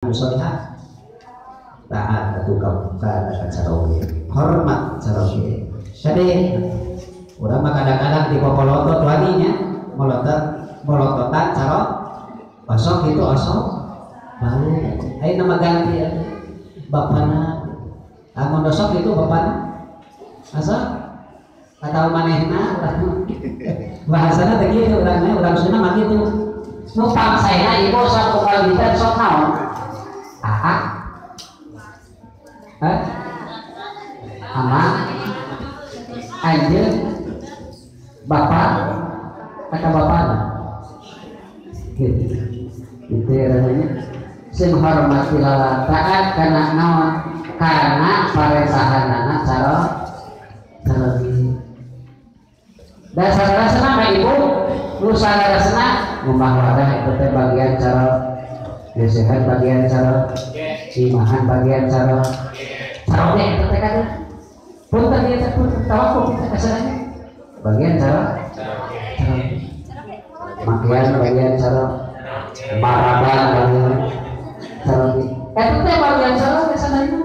Musolihah taat atau kabuka caroge hormat caroge jadi udah mah kadang-kadang di popolotot waninya molototan caro osok itu osok baru ayo nama ganti ya bapana amun osok itu bapana asal atau manehna bahasana teh kieu urang Sunda mah kitu numpang saena ibu sok kalitan sok naon ama anjeun bapak kata bapak gitu itu namanya sing hormati lawan taat kana naon kana paresahanana cara dasar-dasarna ka ibu lu sadarasna ngomah wadah itu teh bagian cara gesehan bagian cara imahan bagian cara carone itu teh kan pun tadi teh pun tawakkul kita kasarnya bagian cara makian bagian cara maraban bagian cara itu teh bagian cara kasarnya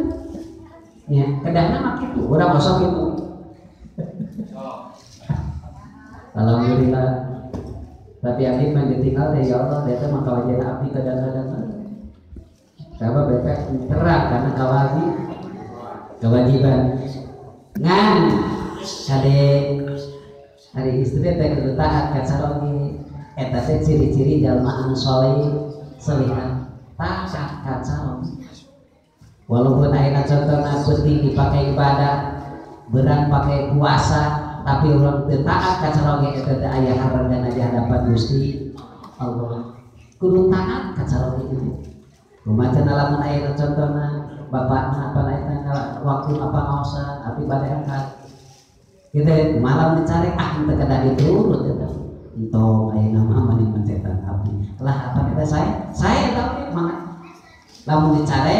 ya kadangna mak itu urang kosong itu alhamdulillah tapi abdi menditinggal teh ya Allah dia teh makawajian abdi kadang-kadang karena bebek terang karena kewajiban ngan hari istri teh kudu taat ka sarongi eta teh ciri-ciri jalma anu saleh salihan taat ka sarongi walaupun ayeuna contohna penting dipakai ibadah berat pakai puasa tapi orang teu taat ka sarongi eta teh aya hargana di hadapan Gusti Allah kudu taat ka sarongi itu rumajan lamun ayeuna contohna bapakna apa lainna waktu apa ngaosan abdi bade angkat kita malam dicari teu kada diturut eta entong ayeuna mah mani mencetan abdi lah apa kita saya tapi mangga lamun dicari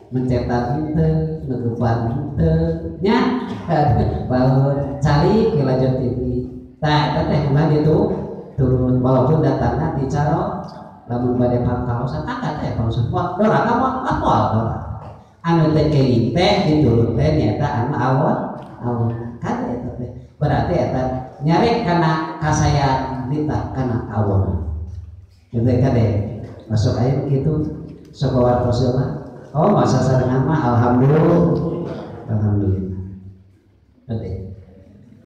mencetak henteu negepan henteu nya baru cari ke lajur TV tah eta teh ulah ditu turun walaupun datangna dicaro lamun bade pangkaosan angkat teh pausan dora kamu apa dora anu teh keuing teh diturun teh nyaeta anu awal kan eta teh berarti eta nyari kana kasayan ditah kana awal gitu kade masuk aya kitu sok wartosilna oh masa sarengan mah alhamdulillah